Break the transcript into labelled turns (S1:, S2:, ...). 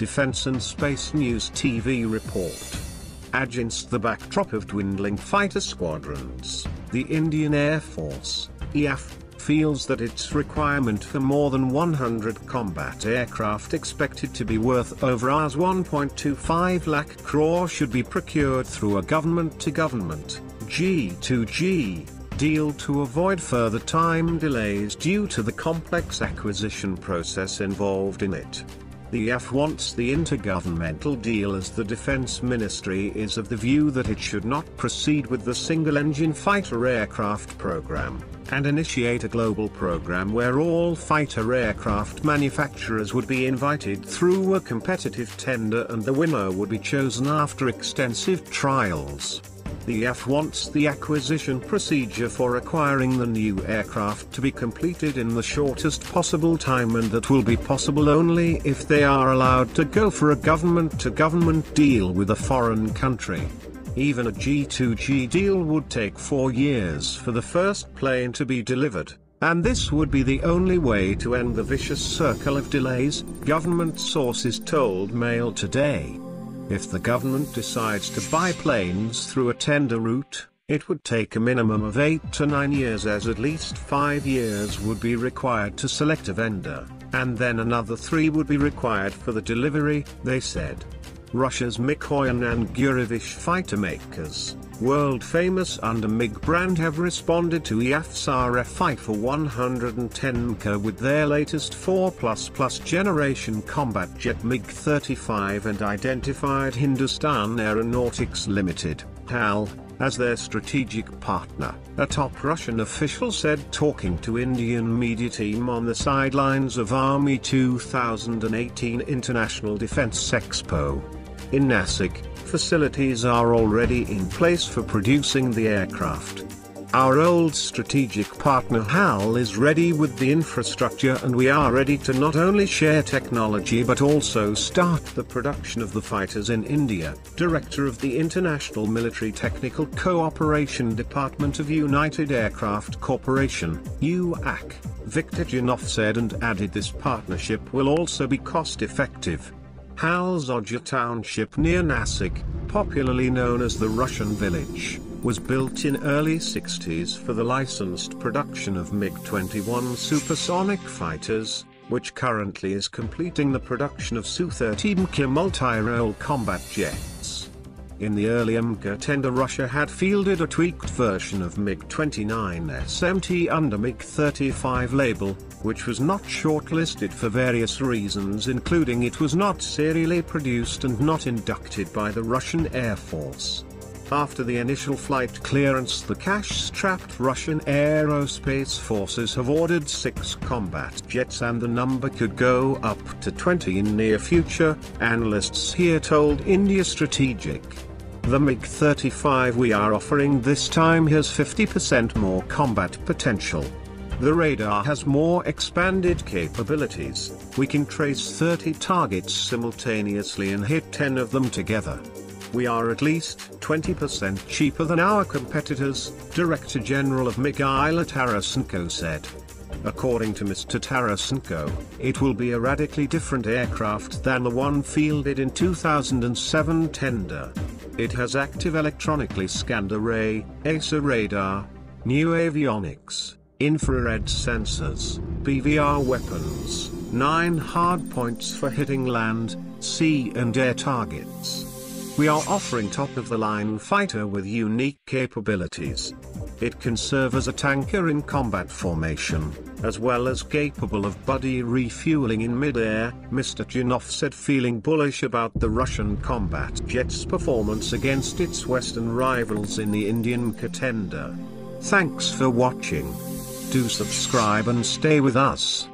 S1: Defense and Space News TV report. Against the backdrop of dwindling fighter squadrons, the Indian Air Force, IAF, feels that its requirement for more than 100 combat aircraft expected to be worth over Rs 1.25 lakh crore should be procured through a government-to-government G2G deal to avoid further time delays due to the complex acquisition process involved in it. The IAF wants the intergovernmental deal as the Defense Ministry is of the view that it should not proceed with the single-engine fighter aircraft program, and initiate a global program where all fighter aircraft manufacturers would be invited through a competitive tender and the winner would be chosen after extensive trials. The IAF wants the acquisition procedure for acquiring the new aircraft to be completed in the shortest possible time, and that will be possible only if they are allowed to go for a government-to-government deal with a foreign country. Even a G2G deal would take 4 years for the first plane to be delivered, and this would be the only way to end the vicious circle of delays, government sources told Mail Today. If the government decides to buy planes through a tender route, it would take a minimum of 8 to 9 years, as at least 5 years would be required to select a vendor, and then another 3 would be required for the delivery, they said. Russia's Mikoyan and Gurevich fighter makers, world famous under MiG brand, have responded to IAF's RFI for 110 Mmrca with their latest 4++ generation combat jet MiG-35 and identified Hindustan Aeronautics Limited, HAL, as their strategic partner, a top Russian official said, talking to Indian media team on the sidelines of Army 2018 International Defense Expo. In Nashik, facilities are already in place for producing the aircraft. Our old strategic partner HAL is ready with the infrastructure, and we are ready to not only share technology but also start the production of the fighters in India, Director of the International Military Technical Cooperation Department of United Aircraft Corporation, UAC, Viktor Janov said, and added this partnership will also be cost-effective. HAL's Ojja township near Nashik, popularly known as the Russian Village, was built in early 60s for the licensed production of MiG-21 supersonic fighters, which currently is completing the production of Su-30 Mmrca multi-role combat jets. In the early Mmrca tender, Russia had fielded a tweaked version of MiG-29 SMT under MiG-35 label, which was not shortlisted for various reasons, including it was not serially produced and not inducted by the Russian Air Force. After the initial flight clearance, the cash-strapped Russian aerospace forces have ordered 6 combat jets, and the number could go up to 20 in near future, analysts here told India Strategic. The MiG-35 we are offering this time has 50% more combat potential. The radar has more expanded capabilities. We can trace 30 targets simultaneously and hit 10 of them together. We are at least 20% cheaper than our competitors, Director General of MiG Ila Tarasenko said. According to Mr. Tarasenko, it will be a radically different aircraft than the one fielded in 2007 tender. It has active electronically scanned array, ASA radar, new avionics, infrared sensors, PVR weapons, 9 hardpoints for hitting land, sea and air targets. We are offering top-of-the-line fighter with unique capabilities. It can serve as a tanker in combat formation, as well as capable of buddy refueling in mid-air, Mr. Janov said, feeling bullish about the Russian combat jet's performance against its Western rivals in the Indian Mmrca tender. Thanks for watching. Do subscribe and stay with us.